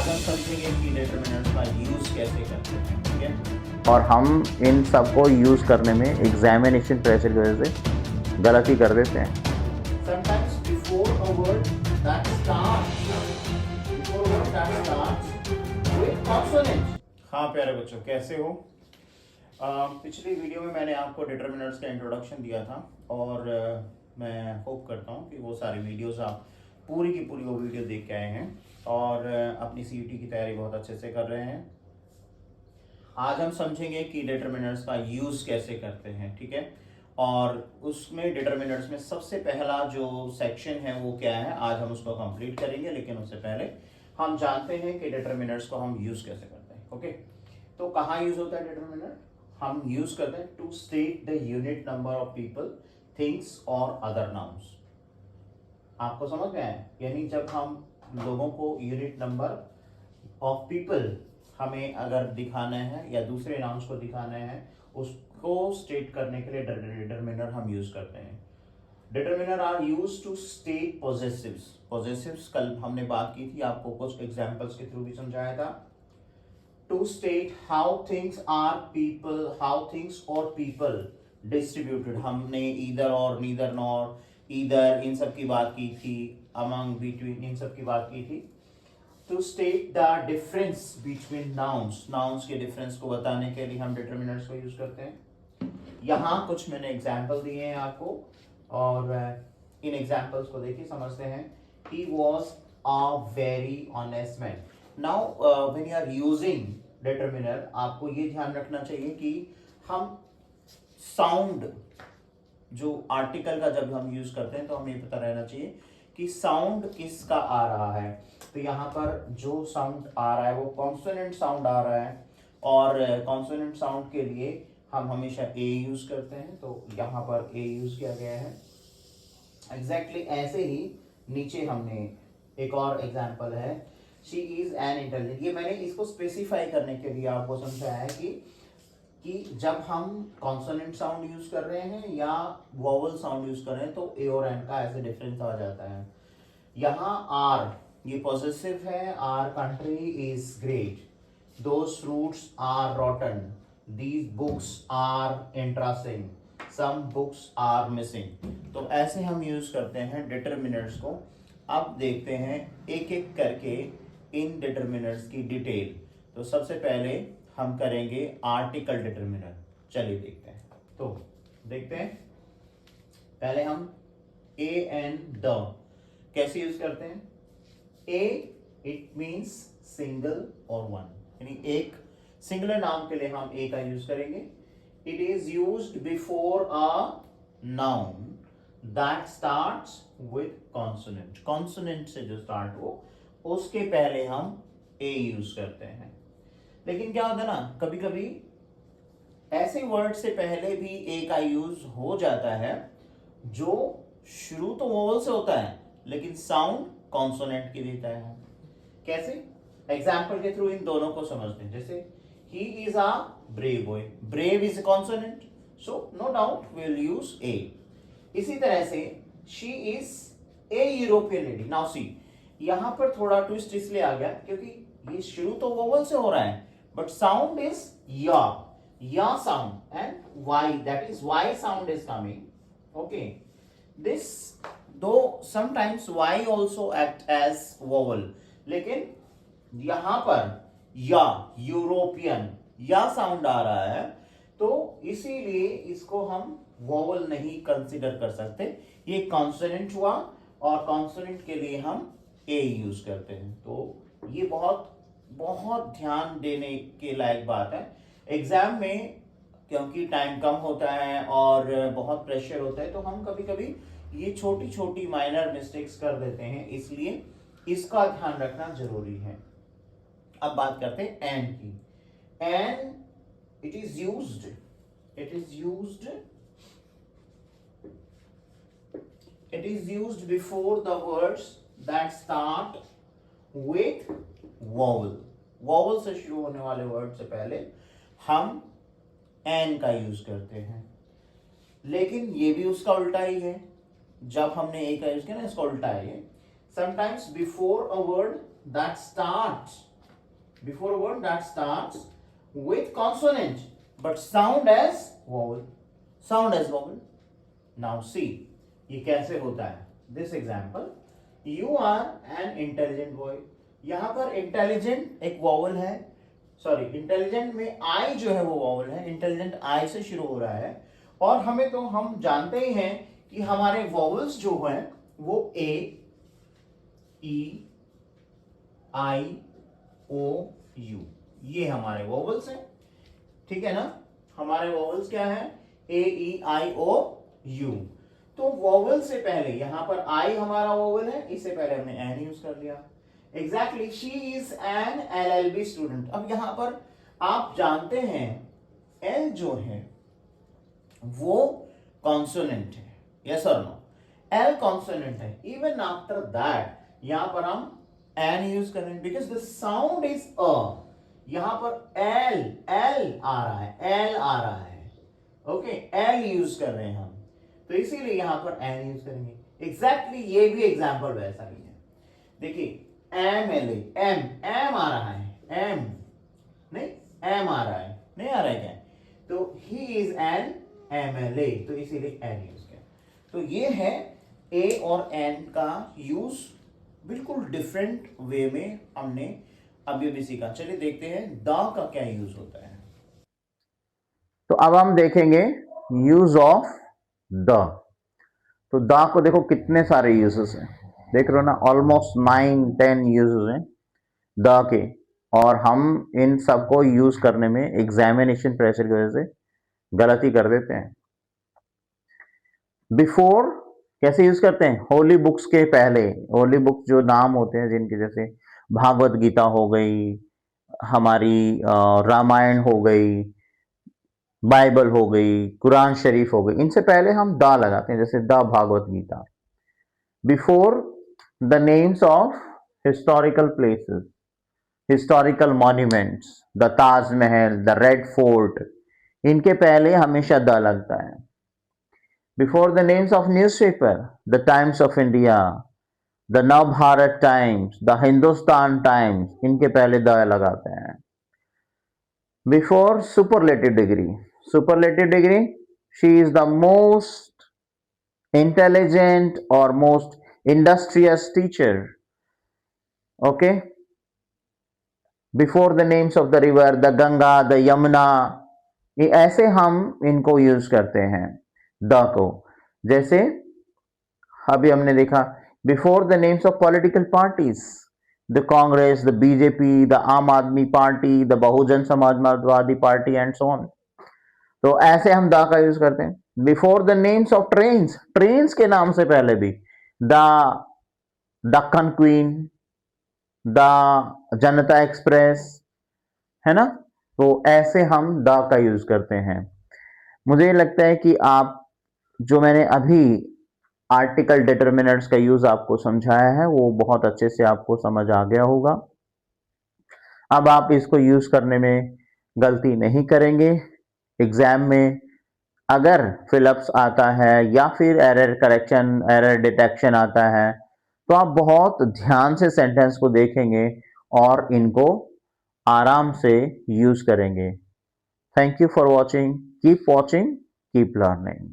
आज हम समझेंगे कि डिटरमिनर्स का यूज कैसे करते हैं, ठीक है। और हम इन सबको यूज़ करने में एग्जामिनेशन प्रेशर की वजह से गलती कर देते हैं। Sometimes before a word that starts with consonant। हाँ प्यारे बच्चों, कैसे हो? पिछली वीडियो में मैंने आपको डिटरमिनर्स का इंट्रोडक्शन दिया था और मैं होप करता हूँ कि वो सारी वीडियोस आप पूरी की पूरी वो वीडियो देख के आए हैं और अपनी सीईटी की तैयारी बहुत अच्छे से कर रहे हैं। आज हम समझेंगे कि डिटरमिनर्स का यूज़ कैसे करते हैं, ठीक है। और उसमें डिटरमिनर्स में सबसे पहला जो सेक्शन है वो क्या है, आज हम उसको कंप्लीट करेंगे। लेकिन उससे पहले हम जानते हैं कि डिटरमिनर्स को हम यूज़ कैसे करते हैं। ओके, तो कहाँ यूज़ होता है डिटरमिनर? हम यूज़ करते हैं to state the unit number of people, things और अदर नाउन्स। आपको समझ में आया? यानी जब हम लोगों को यूनिट नंबर ऑफ पीपल हमें अगर दिखाना है या दूसरे नाउन्स को दिखाना है, उसको स्टेट करने के लिए डिटरमिनर हम यूज करते हैं। Determiner are use to state possessives. Possessives कल हमने बात की थी, आपको कुछ एग्जांपल्स के थ्रू भी समझाया था। To state how things are people, how things और पीपल डिस्ट्रीब्यूटेड। हमने either or, neither nor, either, इन सब की बात की थी, अमंग, बिटवीन, इन सब की बात की थी। To state the difference between nouns, nouns के डिफरेंस को बताने के लिए हम डिटरमिनर्स को यूज करते हैं। यहाँ कुछ मैंने एग्जाम्पल दिए हैं आपको और इन एग्जाम्पल्स को देखिए, समझते हैं। He was a very honest man. Now when you are using determiner, आपको ये ध्यान रखना चाहिए कि हम साउंड, जो आर्टिकल का जब हम यूज करते हैं तो हमें पता रहना चाहिए कि साउंड किसका आ रहा है। तो यहाँ पर जो साउंड आ रहा है वो कॉन्सोनेंट साउंड आ रहा है और कॉन्सोनेंट साउंड के लिए हम हमेशा ए यूज करते हैं, तो यहाँ पर ए यूज किया गया है। एग्जैक्टली ऐसे ही नीचे हमने एक और एग्जाम्पल है, शी इज एन इंटेलिजेंट। ये मैंने इसको स्पेसिफाई करने के लिए आपको समझाया है कि जब हम कॉन्सोनेंट साउंड यूज कर रहे हैं या वोवल साउंड यूज कर रहे हैं तो ए और एन का ऐसे डिफरेंस आ जाता है। यहाँ आर ये पॉजेसिव है, our country is great, those fruits are rotten, these books are interesting, some books are missing. तो ऐसे हम यूज करते हैं डिटरमिनर्स को। अब देखते हैं एक एक करके इन डिटरमिनर्स की डिटेल। तो सबसे पहले हम करेंगे आर्टिकल डिटरमिनर। चलिए देखते हैं। तो देखते हैं पहले हम ए एंड द कैसे यूज करते हैं। ए इट मींस सिंगल और वन, यानी एक सिंगुलर नाउन के लिए हम ए का यूज करेंगे। It is used before a noun that starts with consonant. Consonant से जो स्टार्ट हो उसके पहले हम ए यूज करते हैं। लेकिन क्या होता है ना, कभी कभी ऐसे वर्ड से पहले भी ए का यूज हो जाता है जो शुरू तो वोवल से होता है लेकिन साउंड कॉन्सोनेंट की देता है। कैसे? एग्जाम्पल के थ्रू इन दोनों को समझते हैं। जैसे ही is a brave boy, brave is consonant, so no doubt will use a. इसी तरह से she is a European lady. Now see, यहां पर थोड़ा ट्विस्ट इसलिए आ गया क्योंकि ये शुरू तो वोवल से हो रहा है but sound is ya sound and Y, that is Y sound is coming. Okay, this though sometimes Y also act as vowel, लेकिन यहां पर या यूरोपियन या साउंड आ रहा है तो इसीलिए इसको हम वोवल नहीं कंसिडर कर सकते। ये कॉन्सोनेंट हुआ और कॉन्सोनेंट के लिए हम ए यूज करते हैं। तो ये बहुत बहुत ध्यान देने के लायक बात है। एग्जाम में क्योंकि टाइम कम होता है और बहुत प्रेशर होता है तो हम कभी कभी ये छोटी छोटी माइनर मिस्टेक्स कर देते हैं, इसलिए इसका ध्यान रखना जरूरी है। अब बात करते हैं एंड की। And it is used before the words that start with vowel. Vowel से शुरू होने वाले वर्ड से पहले हम एन का यूज करते हैं। लेकिन ये भी उसका उल्टा ही है, जब हमने ए का यूज किया ना इसका उल्टा है ये। Sometimes before a word that starts Before a word that starts with consonant but sound as vowel. Sound as vowel. Now see, ये कैसे होता है? This example, you are an intelligent boy. यहां पर इंटेलिजेंट एक वॉवल है, sorry intelligent में आई जो है वो वॉवल है, इंटेलिजेंट आई से शुरू हो रहा है। और हमें तो हम जानते ही हैं कि हमारे वॉवल्स जो हैं वो ए, ई, आई, ओ, यू, ये हमारे वॉवल्स हैं। ठीक है ना? हमारे वॉवल्स क्या है? ए, ई, आई, ओ, यू। तो वॉवल से पहले यहां पर आई हमारा वॉवल है, इससे पहले हमने एन यूज कर लिया। Exactly, she is an LLB student. अब यहां पर आप जानते हैं एल जो है वो कॉन्सोनेंट है, यस और नो? एल कॉन्सोनेंट है। इवन आफ्टर दैट यहां पर हम एन यूज कर रहे हैं because the sound is a. यहां पर एल एल आ रहा है, एल आ रहा है, ओके, एल यूज कर रहे हैं हम, तो इसीलिए यहां पर एन यूज करेंगे। एग्जैक्टली ये भी एग्जाम्पल वैसा ही है। देखिए एम एल एम, एम आ रहा है, एम नहीं, एम आ रहा है, नहीं आ रहा है क्या? तो ही इज एन MLA, तो इसीलिए एन यूज किया। तो ये है ए और एन का यूज, बिल्कुल डिफरेंट वे में हमने अभी भी सीखा। चलिए देखते हैं द का क्या यूज होता है। तो अब हम देखेंगे यूज ऑफ द। तो द को देखो कितने सारे यूजेस हैं, देख रहे हो ना, ऑलमोस्ट 9-10 यूजेस हैं द के। और हम इन सबको यूज करने में एग्जामिनेशन प्रेशर की वजह से गलती कर देते हैं। बिफोर कैसे यूज करते हैं? होली बुक्स के पहले, होली बुक्स जो नाम होते हैं जिनके, जैसे भागवत गीता हो गई, हमारी रामायण हो गई, बाइबल हो गई, कुरान शरीफ हो गई, इनसे पहले हम द लगाते हैं, जैसे the Bhagavad Gita. Before the names of historical places, historical monuments, the Taj Mahal, the Red Fort, इनके पहले हमेशा द लगता है। Before the names of newspaper, the Times of India, the Nav Bharat Times, the Hindustan Times, इनके पहले द लगाते हैं। Before superlative degree, superlative degree, she is the most intelligent or most industrious teacher, okay? Before the names of the river, the Ganga, the Yamuna, ये ऐसे हम इनको use करते हैं द को। जैसे अभी हमने देखा before the names of political parties, the Congress, the BJP, the आम आदमी party, the Bahujan Samajwadi party and so on. तो ऐसे हम द का यूज करते हैं। Before the names of trains, trains के नाम से पहले भी the Deccan queen, the Janata express, है ना? तो ऐसे हम द का यूज करते हैं। मुझे लगता है कि आप, जो मैंने अभी आर्टिकल डिटरमिनर्स का यूज आपको समझाया है वो बहुत अच्छे से आपको समझ आ गया होगा। अब आप इसको यूज करने में गलती नहीं करेंगे। एग्जाम में अगर फिलअप्स आता है या फिर एरर करेक्शन, एरर डिटेक्शन आता है, तो आप बहुत ध्यान से सेंटेंस को देखेंगे और इनको आराम से यूज करेंगे। Thank you for watching, keep learning.